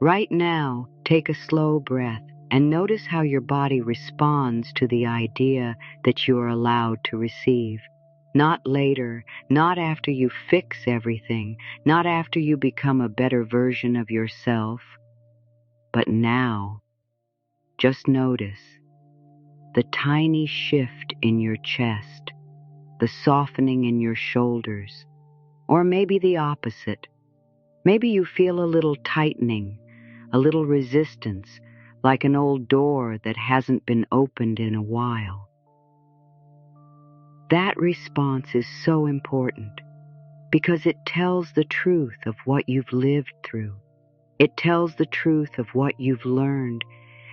Right now, take a slow breath and notice how your body responds to the idea that you are allowed to receive. Not later, not after you fix everything, not after you become a better version of yourself, but now. Just notice the tiny shift in your chest, the softening in your shoulders, or maybe the opposite. Maybe you feel a little tightening, a little resistance, like an old door that hasn't been opened in a while. That response is so important because it tells the truth of what you've lived through. It tells the truth of what you've learned,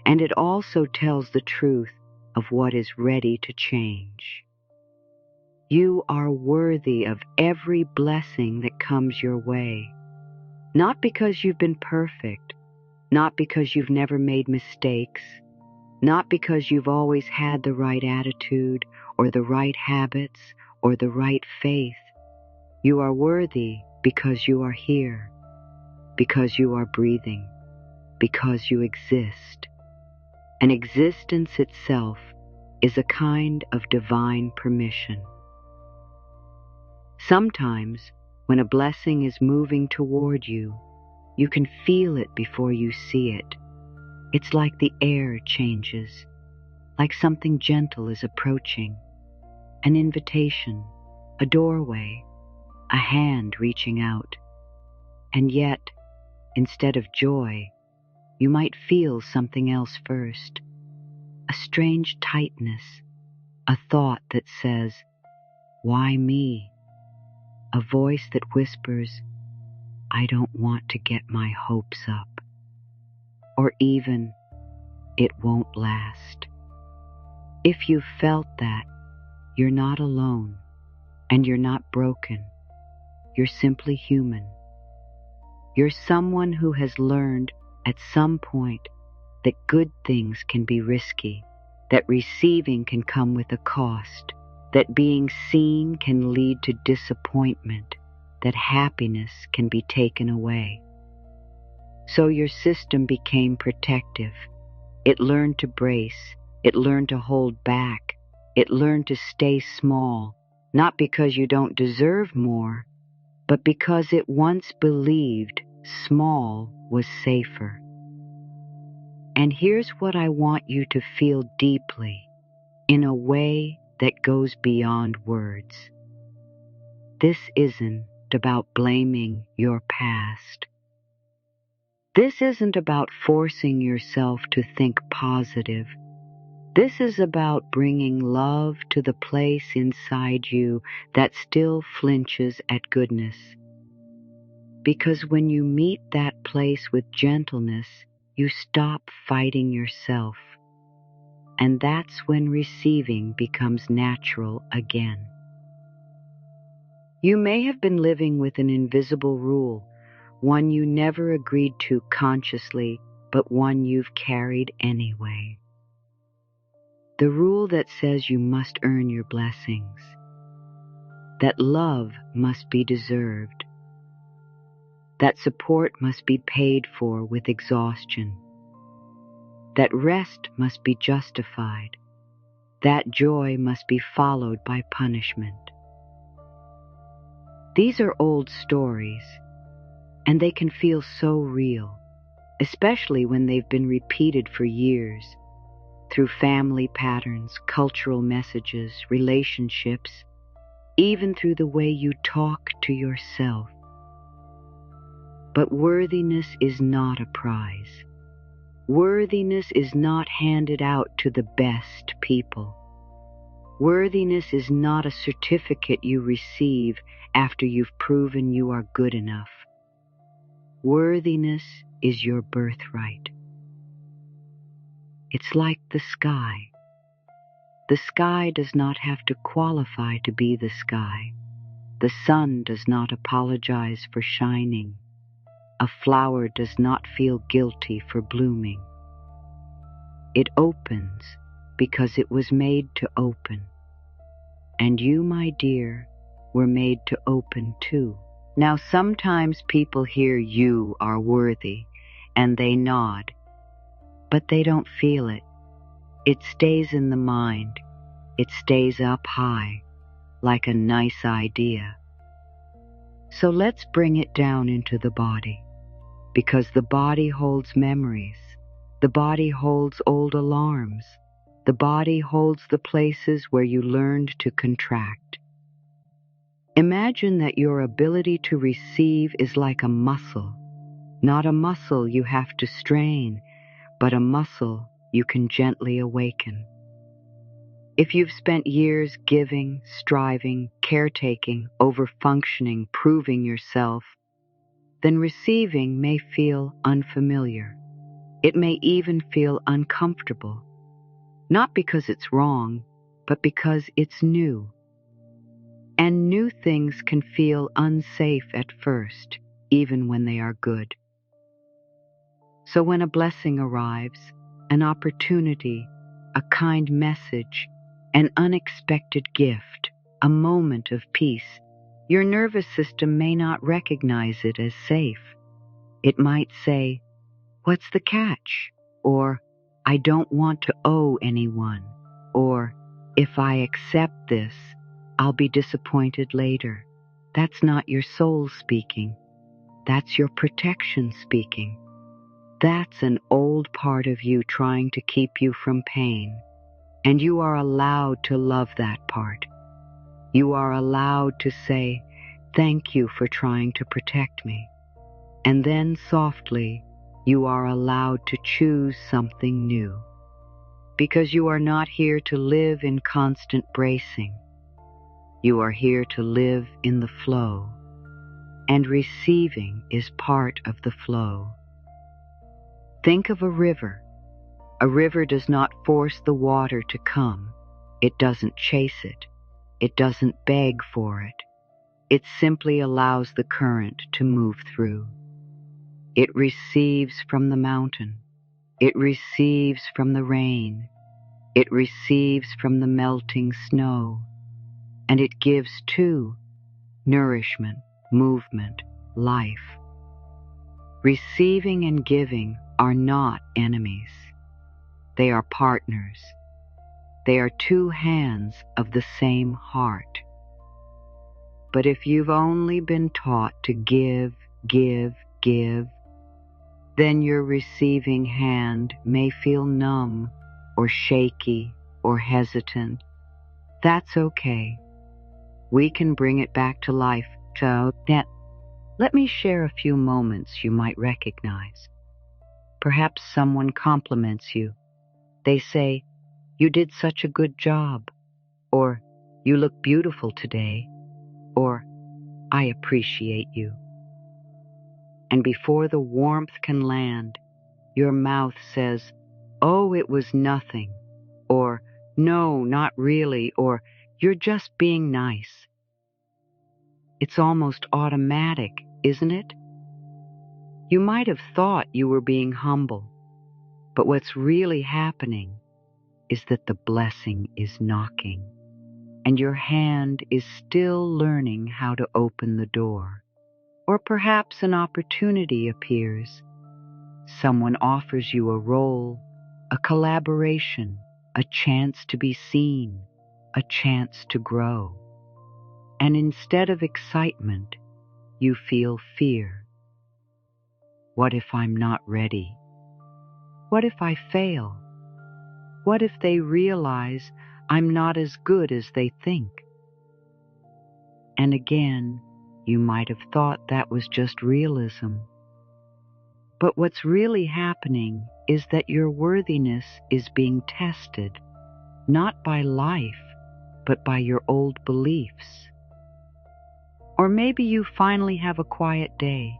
and it also tells the truth of what is ready to change. You are worthy of every blessing that comes your way, not because you've been perfect, not because you've never made mistakes, not because you've always had the right attitude or the right habits or the right faith. You are worthy because you are here, because you are breathing, because you exist. And existence itself is a kind of divine permission. Sometimes, when a blessing is moving toward you, you can feel it before you see it. It's like the air changes, like something gentle is approaching, an invitation, a doorway, a hand reaching out. And yet, instead of joy, you might feel something else first, a strange tightness, a thought that says, "Why me?" A voice that whispers, "I don't want to get my hopes up," or even, "It won't last." If you felt that, you're not alone, and you're not broken. You're simply human. You're someone who has learned at some point that good things can be risky, that receiving can come with a cost, that being seen can lead to disappointment, that happiness can be taken away. So your system became protective. It learned to brace. It learned to hold back. It learned to stay small, not because you don't deserve more, but because it once believed small was safer. And here's what I want you to feel deeply, in a way that goes beyond words. This isn't about blaming your past. This isn't about forcing yourself to think positive. This is about bringing love to the place inside you that still flinches at goodness. Because when you meet that place with gentleness, you stop fighting yourself. And that's when receiving becomes natural again. You may have been living with an invisible rule, one you never agreed to consciously, but one you've carried anyway. The rule that says you must earn your blessings, that love must be deserved, that support must be paid for with exhaustion, that rest must be justified, that joy must be followed by punishment. These are old stories, and they can feel so real, especially when they've been repeated for years, through family patterns, cultural messages, relationships, even through the way you talk to yourself. But worthiness is not a prize. Worthiness is not handed out to the best people. Worthiness is not a certificate you receive after you've proven you are good enough. Worthiness is your birthright. It's like the sky. The sky does not have to qualify to be the sky. The sun does not apologize for shining. A flower does not feel guilty for blooming. It opens because it was made to open. And you, my dear, were made to open too. Now, sometimes people hear you are worthy, and they nod, but they don't feel it. It stays in the mind. It stays up high, like a nice idea. So let's bring it down into the body, because the body holds memories. The body holds old alarms. The body holds the places where you learned to contract. Imagine that your ability to receive is like a muscle, not a muscle you have to strain, but a muscle you can gently awaken. If you've spent years giving, striving, caretaking, over-functioning, proving yourself, then receiving may feel unfamiliar. It may even feel uncomfortable, not because it's wrong, but because it's new. And new things can feel unsafe at first, even when they are good. So when a blessing arrives, an opportunity, a kind message, an unexpected gift, a moment of peace, your nervous system may not recognize it as safe. It might say, "What's the catch?" Or, "I don't want to owe anyone." Or, "If I accept this, I'll be disappointed later." That's not your soul speaking. That's your protection speaking. That's an old part of you trying to keep you from pain. And you are allowed to love that part. You are allowed to say, "Thank you for trying to protect me." And then softly, you are allowed to choose something new. Because you are not here to live in constant bracing. You are here to live in the flow. And receiving is part of the flow. Think of a river. A river does not force the water to come. It doesn't chase it. It doesn't beg for it. It simply allows the current to move through. It receives from the mountain. It receives from the rain. It receives from the melting snow. And it gives too nourishment, movement, life. Receiving and giving are not enemies. They are partners. They are two hands of the same heart. But if you've only been taught to give, give, give, then your receiving hand may feel numb or shaky or hesitant. That's okay. We can bring it back to life. So let me share a few moments you might recognize. Perhaps someone compliments you. They say, "You did such a good job," or "You look beautiful today," or "I appreciate you." And before the warmth can land, your mouth says, "Oh, it was nothing," or "No, not really," or "You're just being nice." It's almost automatic, isn't it? You might have thought you were being humble, but what's really happening is that the blessing is knocking, and your hand is still learning how to open the door. Or perhaps an opportunity appears. Someone offers you a role, a collaboration, a chance to be seen, a chance to grow. And instead of excitement, you feel fear. What if I'm not ready? What if I fail? What if they realize I'm not as good as they think? And again, you might have thought that was just realism. But what's really happening is that your worthiness is being tested, not by life, but by your old beliefs. Or maybe you finally have a quiet day,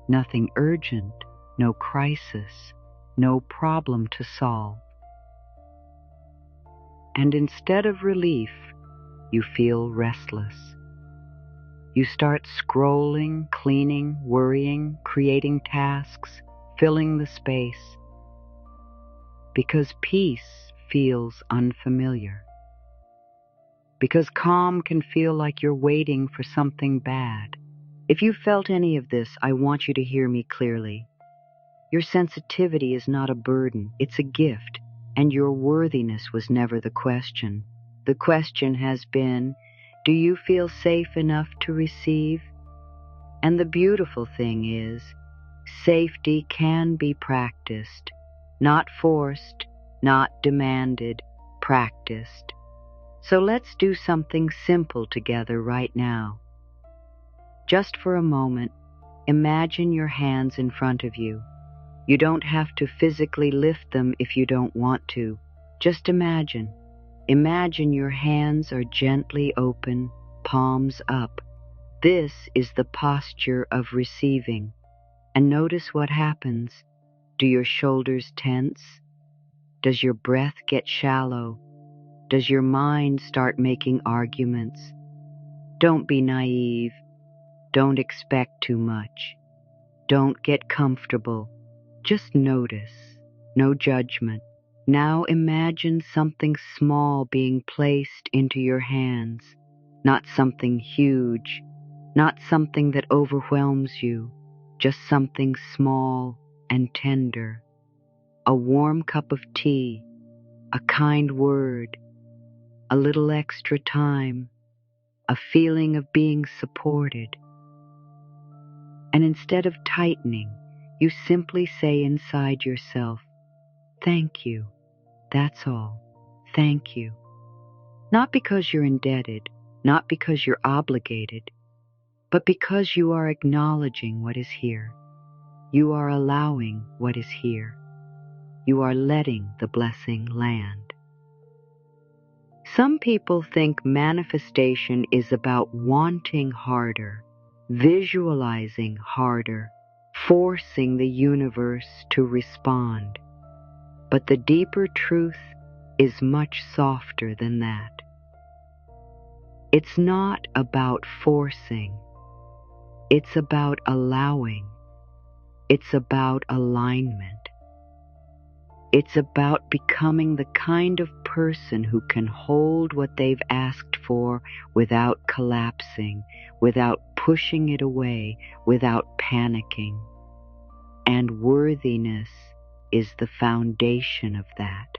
nothing urgent, no crisis, no problem to solve. And instead of relief, you feel restless. You start scrolling, cleaning, worrying, creating tasks, filling the space. Because peace feels unfamiliar. Because calm can feel like you're waiting for something bad. If you felt any of this, I want you to hear me clearly. Your sensitivity is not a burden, it's a gift, and your worthiness was never the question. The question has been, do you feel safe enough to receive? And the beautiful thing is, safety can be practiced, not forced, not demanded, practiced. So let's do something simple together right now. Just for a moment, imagine your hands in front of you. You don't have to physically lift them if you don't want to. Just imagine. Imagine your hands are gently open, palms up. This is the posture of receiving. And notice what happens. Do your shoulders tense? Does your breath get shallow? Does your mind start making arguments? Don't be naive. Don't expect too much. Don't get comfortable. Just notice. No judgment. Now imagine something small being placed into your hands. Not something huge. Not something that overwhelms you. Just something small and tender. A warm cup of tea. A kind word. A little extra time. A feeling of being supported. And instead of tightening, you simply say inside yourself, thank you. That's all. Thank you. Not because you're indebted, not because you're obligated, but because you are acknowledging what is here. You are allowing what is here. You are letting the blessing land. Some people think manifestation is about wanting harder, visualizing harder, forcing the universe to respond. But the deeper truth is much softer than that. It's not about forcing. It's about allowing. It's about alignment. It's about becoming the kind of person who can hold what they've asked for without collapsing, without pushing it away, without panicking. And worthiness is the foundation of that.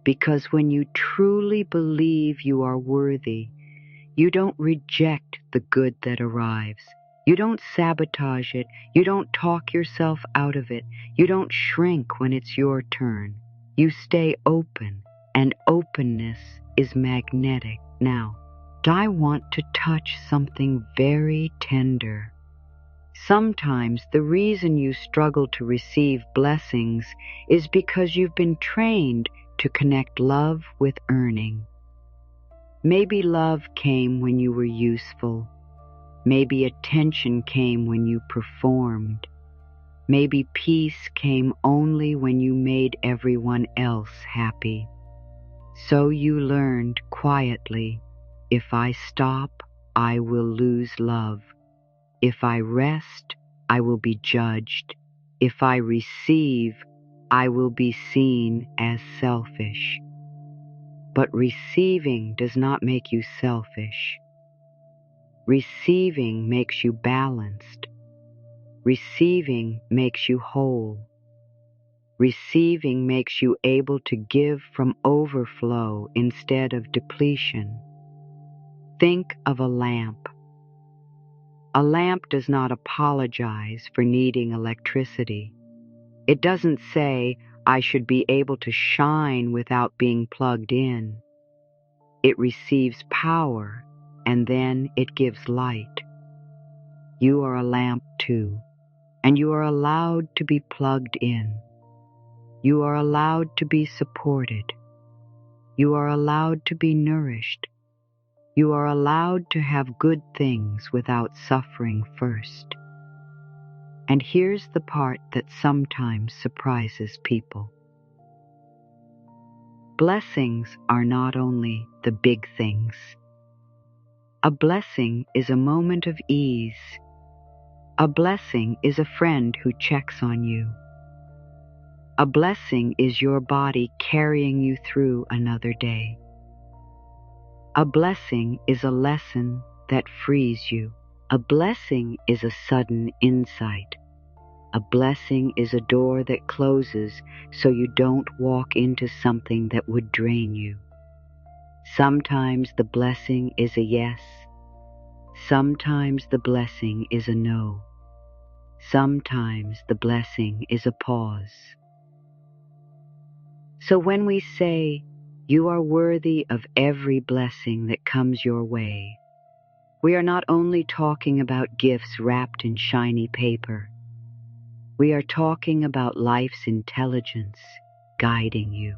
Because when you truly believe you are worthy, you don't reject the good that arrives. You don't sabotage it. You don't talk yourself out of it. You don't shrink when it's your turn. You stay open, and openness is magnetic. Now, I want to touch something very tender. Sometimes the reason you struggle to receive blessings is because you've been trained to connect love with earning. Maybe love came when you were useful. Maybe attention came when you performed. Maybe peace came only when you made everyone else happy. So you learned quietly, if I stop, I will lose love. If I rest, I will be judged. If I receive, I will be seen as selfish. But receiving does not make you selfish. Receiving makes you balanced. Receiving makes you whole. Receiving makes you able to give from overflow instead of depletion. Think of a lamp. A lamp does not apologize for needing electricity. It doesn't say, I should be able to shine without being plugged in. It receives power, and then it gives light. You are a lamp too, and you are allowed to be plugged in. You are allowed to be supported. You are allowed to be nourished. You are allowed to have good things without suffering first. And here's the part that sometimes surprises people. Blessings are not only the big things. A blessing is a moment of ease. A blessing is a friend who checks on you. A blessing is your body carrying you through another day. A blessing is a lesson that frees you. A blessing is a sudden insight. A blessing is a door that closes so you don't walk into something that would drain you. Sometimes the blessing is a yes. Sometimes the blessing is a no. Sometimes the blessing is a pause. So when we say, "You are worthy of every blessing that comes your way," we are not only talking about gifts wrapped in shiny paper. We are talking about life's intelligence guiding you.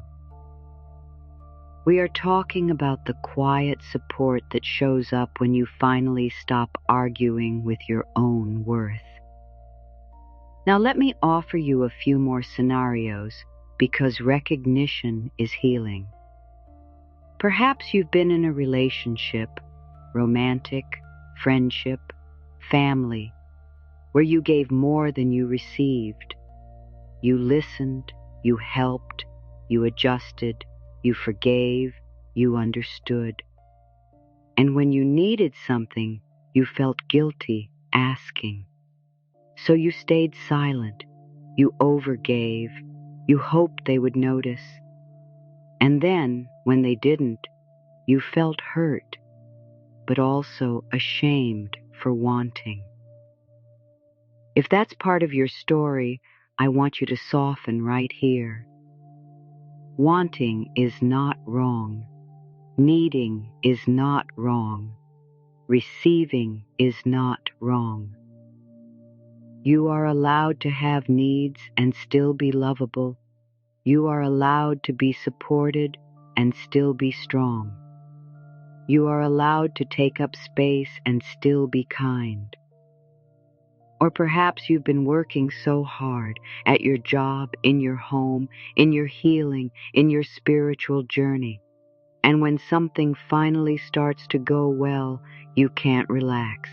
We are talking about the quiet support that shows up when you finally stop arguing with your own worth. Now let me offer you a few more scenarios because recognition is healing. Perhaps you've been in a relationship, romantic, friendship, family, where you gave more than you received. You listened, you helped, you adjusted, you forgave, you understood. And when you needed something, you felt guilty asking. So you stayed silent, you overgave, you hoped they would notice. And then, when they didn't, you felt hurt, but also ashamed for wanting. If that's part of your story, I want you to soften right here. Wanting is not wrong. Needing is not wrong. Receiving is not wrong. You are allowed to have needs and still be lovable. You are allowed to be supported and still be strong. You are allowed to take up space and still be kind. Or perhaps you've been working so hard at your job, in your home, in your healing, in your spiritual journey. And when something finally starts to go well, you can't relax.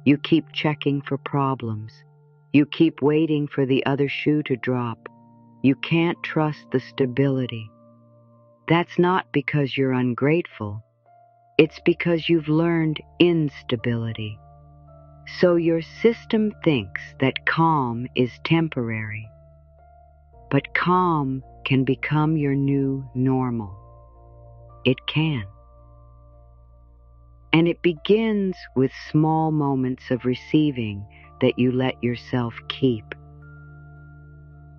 You keep checking for problems. You keep waiting for the other shoe to drop. You can't trust the stability. That's not because you're ungrateful. It's because you've learned instability. So your system thinks that calm is temporary. But calm can become your new normal. It can. And it begins with small moments of receiving that you let yourself keep.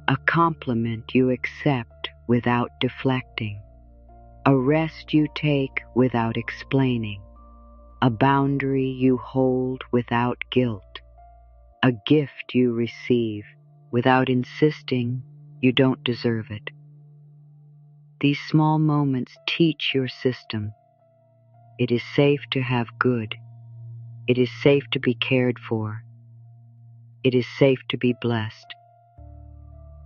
A compliment you accept without deflecting. A rest you take without explaining. A boundary you hold without guilt. A gift you receive without insisting you don't deserve it. These small moments teach your system. It is safe to have good. It is safe to be cared for. It is safe to be blessed.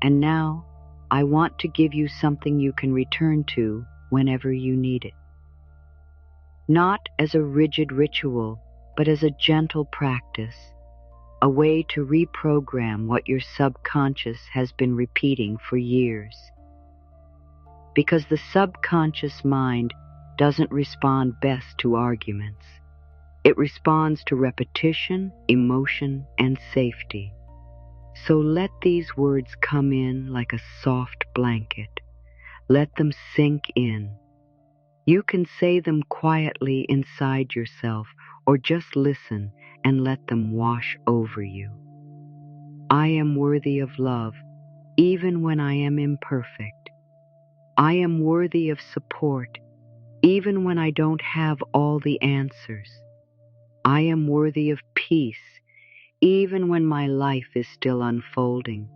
And now, I want to give you something you can return to whenever you need it. Not as a rigid ritual, but as a gentle practice, a way to reprogram what your subconscious has been repeating for years. Because the subconscious mind doesn't respond best to arguments. It responds to repetition, emotion, and safety. So let these words come in like a soft blanket. Let them sink in. You can say them quietly inside yourself or just listen and let them wash over you. I am worthy of love, even when I am imperfect. I am worthy of support, even when I don't have all the answers. I am worthy of peace, even when my life is still unfolding.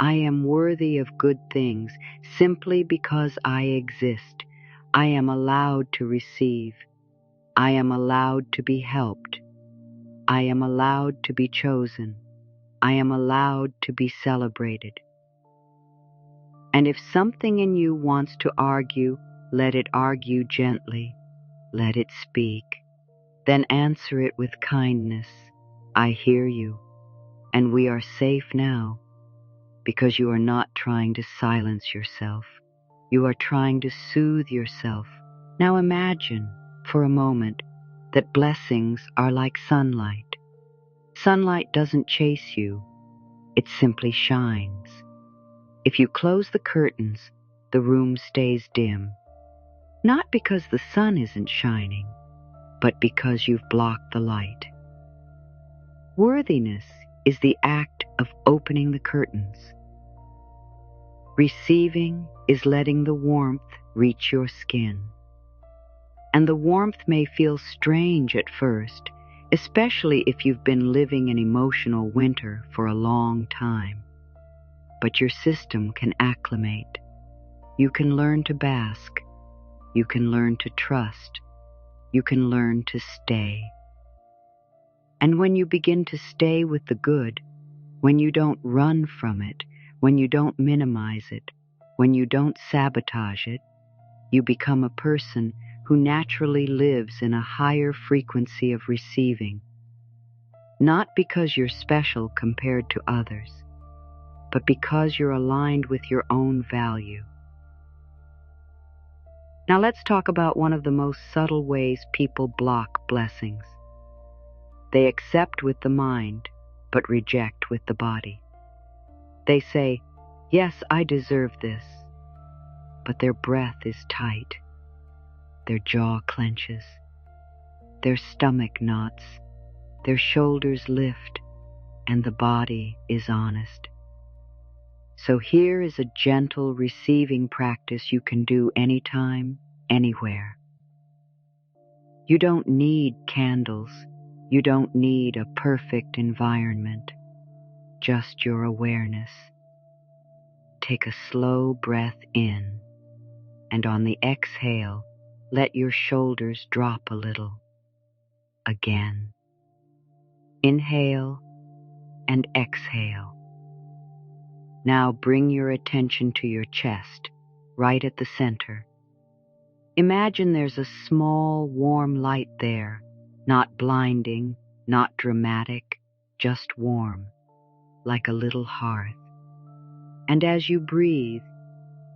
I am worthy of good things simply because I exist. I am allowed to receive. I am allowed to be helped. I am allowed to be chosen. I am allowed to be celebrated. And if something in you wants to argue, let it argue gently. Let it speak. Then answer it with kindness. I hear you, and we are safe now because you are not trying to silence yourself. You are trying to soothe yourself. Now imagine, for a moment, that blessings are like sunlight. Sunlight doesn't chase you. It simply shines. If you close the curtains, the room stays dim, not because the sun isn't shining, but because you've blocked the light. Worthiness is the act of opening the curtains. Receiving is letting the warmth reach your skin. And the warmth may feel strange at first, especially if you've been living in emotional winter for a long time. But your system can acclimate. You can learn to bask. You can learn to trust. You can learn to stay. And when you begin to stay with the good, when you don't run from it, when you don't minimize it, when you don't sabotage it, you become a person who naturally lives in a higher frequency of receiving, not because you're special compared to others, but because you're aligned with your own value. Now let's talk about one of the most subtle ways people block blessings. They accept with the mind, but reject with the body. They say, "Yes, I deserve this," but their breath is tight. Their jaw clenches. Their stomach knots. Their shoulders lift, and the body is honest. So here is a gentle receiving practice you can do anytime, anywhere. You don't need candles. You don't need a perfect environment. Just your awareness. Take a slow breath in, and on the exhale, let your shoulders drop a little. Again. Inhale and exhale. Now bring your attention to your chest, right at the center. Imagine there's a small, warm light there, not blinding, not dramatic, just warm, like a little hearth. And as you breathe,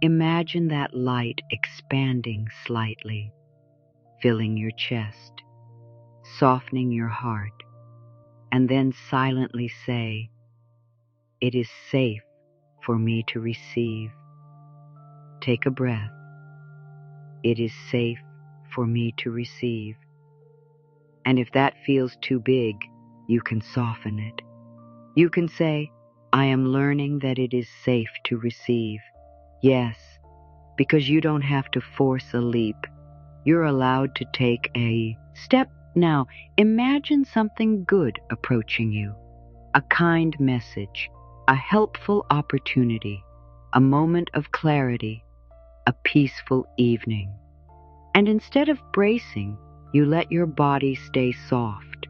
imagine that light expanding slightly, filling your chest, softening your heart, and then silently say, "It is safe for me to receive." Take a breath. It is safe for me to receive. And if that feels too big, you can soften it. You can say, "I am learning that it is safe to receive." Yes, because you don't have to force a leap. You're allowed to take a step. Now, imagine something good approaching you. A kind message, a helpful opportunity, a moment of clarity, a peaceful evening. And instead of bracing, you let your body stay soft.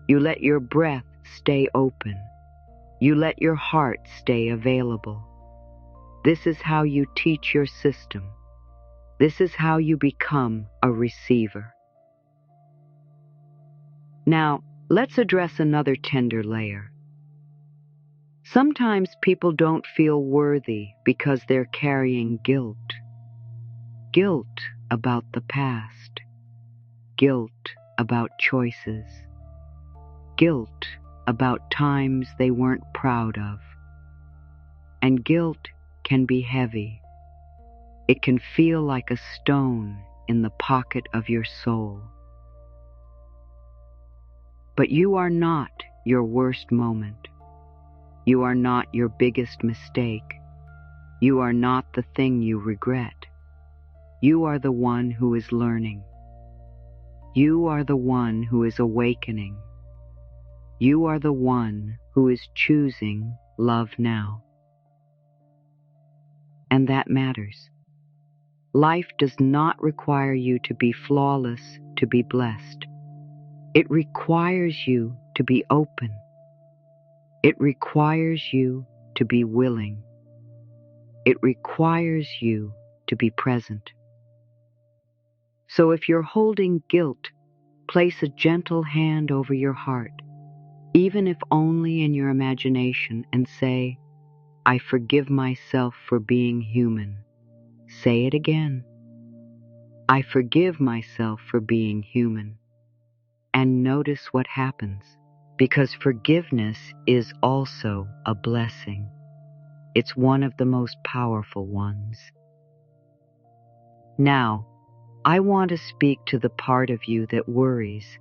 You let your breath stay open. You let your heart stay available. This is how you teach your system. This is how you become a receiver. Now, let's address another tender layer. Sometimes people don't feel worthy because they're carrying guilt. Guilt about the past. Guilt about choices. Guilt about times they weren't proud of. And guilt can be heavy. It can feel like a stone in the pocket of your soul. But you are not your worst moment. You are not your biggest mistake. You are not the thing you regret. You are the one who is learning. You are the one who is awakening. You are the one who is choosing love now. And that matters. Life does not require you to be flawless to be blessed. It requires you to be open. It requires you to be willing. It requires you to be present. So if you're holding guilt, place a gentle hand over your heart, even if only in your imagination, and say, "I forgive myself for being human." Say it again. "I forgive myself for being human." And notice what happens. because forgiveness is also a blessing. It's one of the most powerful ones. Now, I want to speak to the part of you that worries.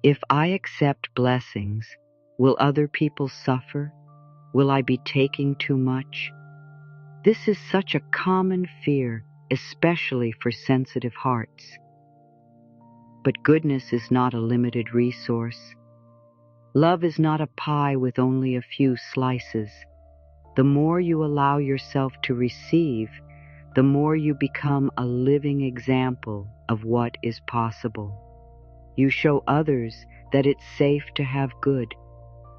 If I accept blessings, will other people suffer? Will I be taking too much? This is such a common fear, especially for sensitive hearts. But goodness is not a limited resource. Love is not a pie with only a few slices. The more you allow yourself to receive, the more you become a living example of what is possible. You show others that it's safe to have good.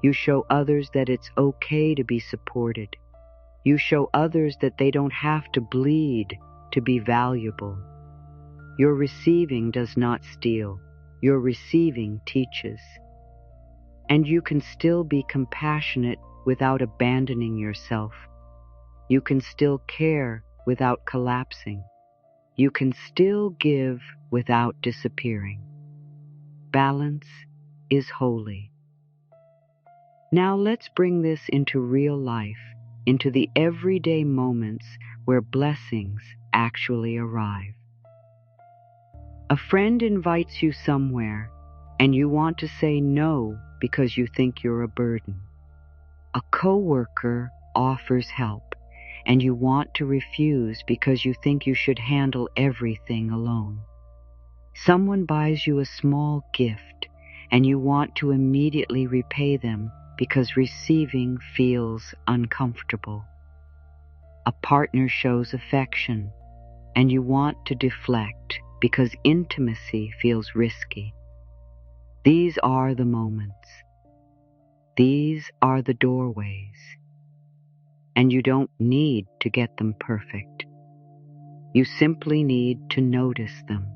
You show others that it's okay to be supported. You show others that they don't have to bleed to be valuable. Your receiving does not steal. Your receiving teaches. And you can still be compassionate without abandoning yourself. You can still care without collapsing. You can still give without disappearing. Balance is holy. Now let's bring this into real life, into the everyday moments where blessings actually arrive. A friend invites you somewhere, and you want to say no because you think you're a burden. A coworker offers help, and you want to refuse because you think you should handle everything alone. Someone buys you a small gift, and you want to immediately repay them because receiving feels uncomfortable. A partner shows affection, and you want to deflect because intimacy feels risky. These are the moments. These are the doorways. And you don't need to get them perfect. You simply need to notice them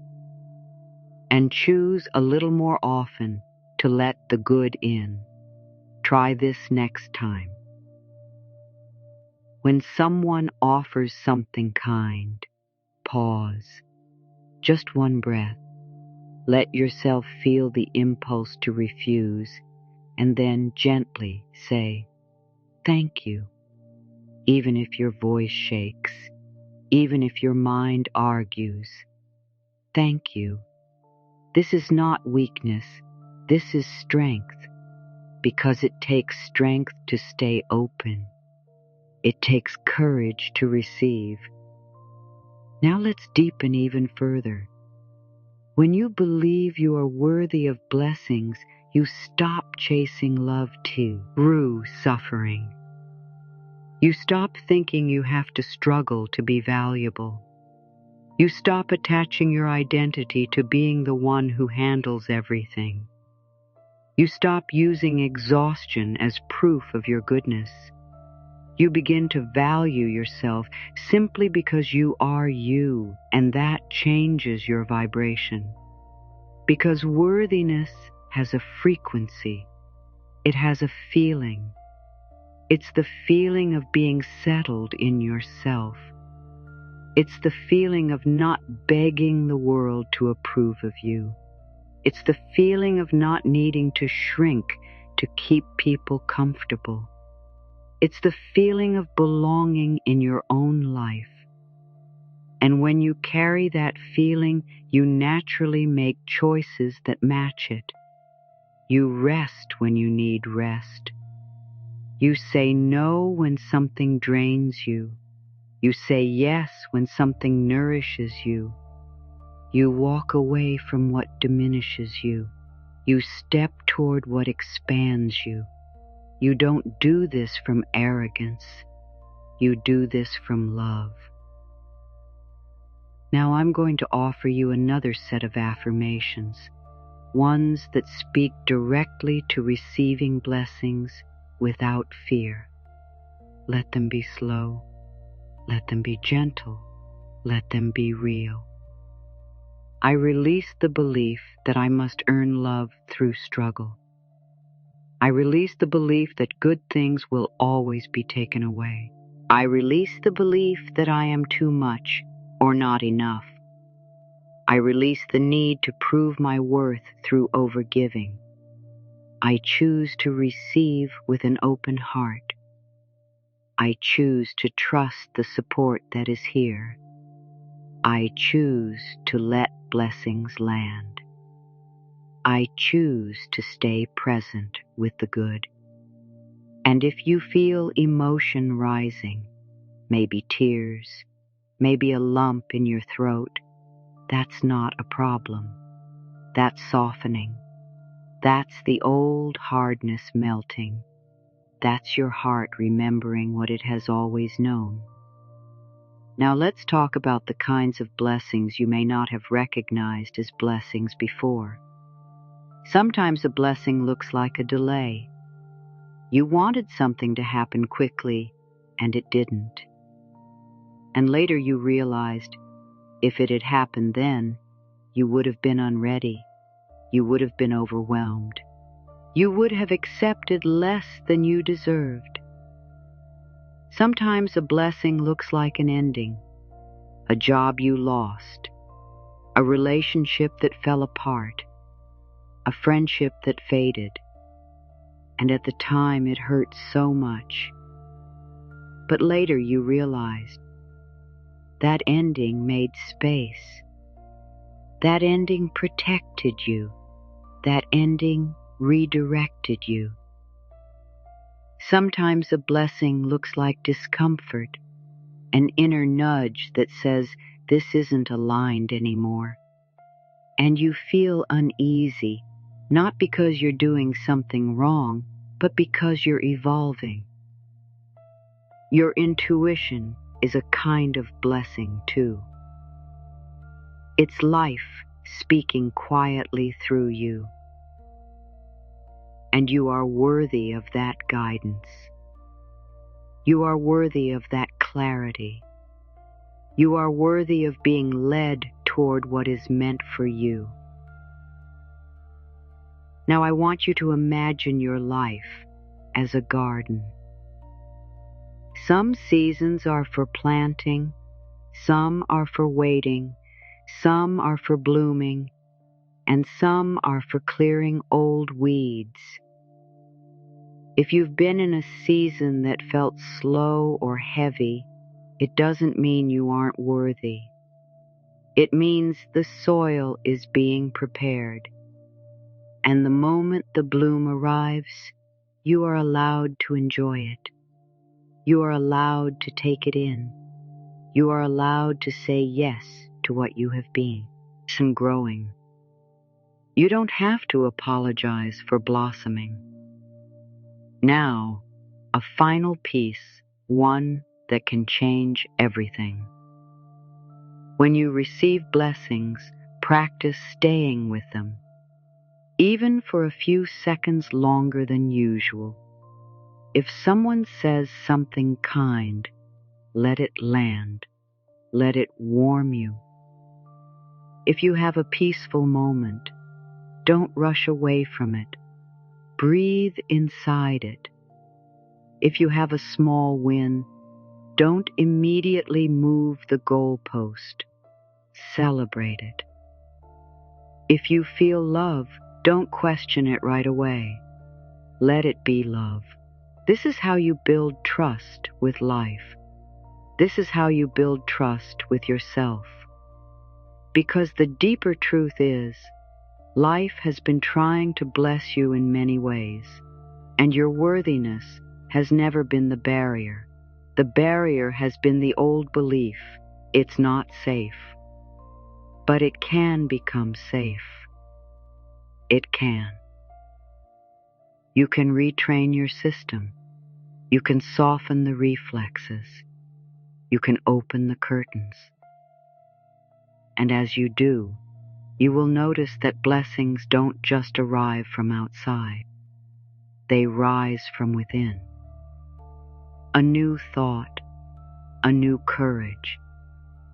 and choose a little more often to let the good in. Try this next time. When someone offers something kind, pause. Just one breath. Let yourself feel the impulse to refuse, and then gently say, "Thank you," even if your voice shakes, even if your mind argues. Thank you. This is not weakness. This is strength, because it takes strength to stay open. It takes courage to receive. Now let's deepen even further. When you believe you are worthy of blessings, you stop chasing love through suffering. You stop thinking you have to struggle to be valuable. You stop attaching your identity to being the one who handles everything. You stop using exhaustion as proof of your goodness. You begin to value yourself simply because you are you, and that changes your vibration. Because worthiness has a frequency. It has a feeling. It's the feeling of being settled in yourself. It's the feeling of not begging the world to approve of you. It's the feeling of not needing to shrink to keep people comfortable. It's the feeling of belonging in your own life. And when you carry that feeling, you naturally make choices that match it. You rest when you need rest. You say no when something drains you. You say yes when something nourishes you. You walk away from what diminishes you. You step toward what expands you. You don't do this from arrogance. You do this from love. Now I'm going to offer you another set of affirmations, ones that speak directly to receiving blessings without fear. Let them be slow. Let them be gentle. Let them be real. I release the belief that I must earn love through struggle. I release the belief that good things will always be taken away. I release the belief that I am too much or not enough. I release the need to prove my worth through overgiving. I choose to receive with an open heart. I choose to trust the support that is here. I choose to let blessings land. I choose to stay present with the good. And if you feel emotion rising, maybe tears, maybe a lump in your throat, that's not a problem. That's softening. That's the old hardness melting. That's your heart remembering what it has always known. Now let's talk about the kinds of blessings you may not have recognized as blessings before. Sometimes a blessing looks like a delay. You wanted something to happen quickly, and it didn't. And later you realized, if it had happened then, you would have been unready. You would have been overwhelmed. You would have accepted less than you deserved. Sometimes a blessing looks like an ending, a job you lost, a relationship that fell apart, a friendship that faded, and at the time it hurt so much. But later you realized that ending made space. That ending protected you. That ending redirected you. Sometimes a blessing looks like discomfort, an inner nudge that says this isn't aligned anymore. And you feel uneasy, not because you're doing something wrong, but because you're evolving. Your intuition is a kind of blessing too. It's life speaking quietly through you. And you are worthy of that guidance. You are worthy of that clarity. You are worthy of being led toward what is meant for you. Now I want you to imagine your life as a garden. Some seasons are for planting, some are for waiting, some are for blooming, and some are for clearing old weeds. If you've been in a season that felt slow or heavy, it doesn't mean you aren't worthy. It means the soil is being prepared. And the moment the bloom arrives, you are allowed to enjoy it. You are allowed to take it in. You are allowed to say yes to what you have been. And growing. You don't have to apologize for blossoming. Now, a final piece, one that can change everything. When you receive blessings, practice staying with them, even for a few seconds longer than usual. If someone says something kind, let it land. Let it warm you. If you have a peaceful moment, don't rush away from it. Breathe inside it. If you have a small win, don't immediately move the goalpost. Celebrate it. If you feel love, don't question it right away. Let it be love. This is how you build trust with life. This is how you build trust with yourself. Because the deeper truth is, life has been trying to bless you in many ways, and your worthiness has never been the barrier. The barrier has been the old belief, it's not safe. But it can become safe. It can. You can retrain your system. You can soften the reflexes. You can open the curtains. And as you do, you will notice that blessings don't just arrive from outside. They rise from within. A new thought, a new courage,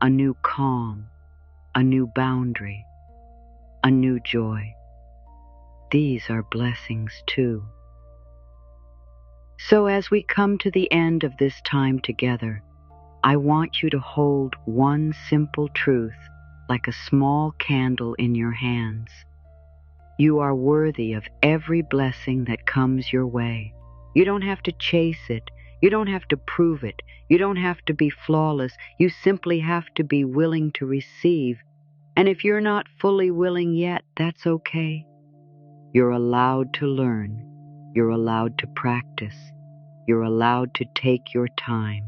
a new calm, a new boundary, a new joy. These are blessings too. So as we come to the end of this time together, I want you to hold one simple truth like a small candle in your hands. You are worthy of every blessing that comes your way. You don't have to chase it. You don't have to prove it. You don't have to be flawless. You simply have to be willing to receive. And if you're not fully willing yet, that's okay. You're allowed to learn. You're allowed to practice. You're allowed to take your time.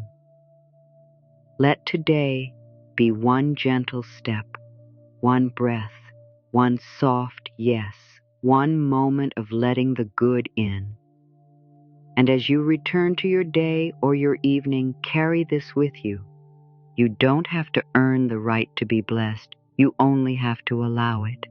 Let today be one gentle step, one breath, one soft yes, one moment of letting the good in. And as you return to your day or your evening, carry this with you. You don't have to earn the right to be blessed. You only have to allow it.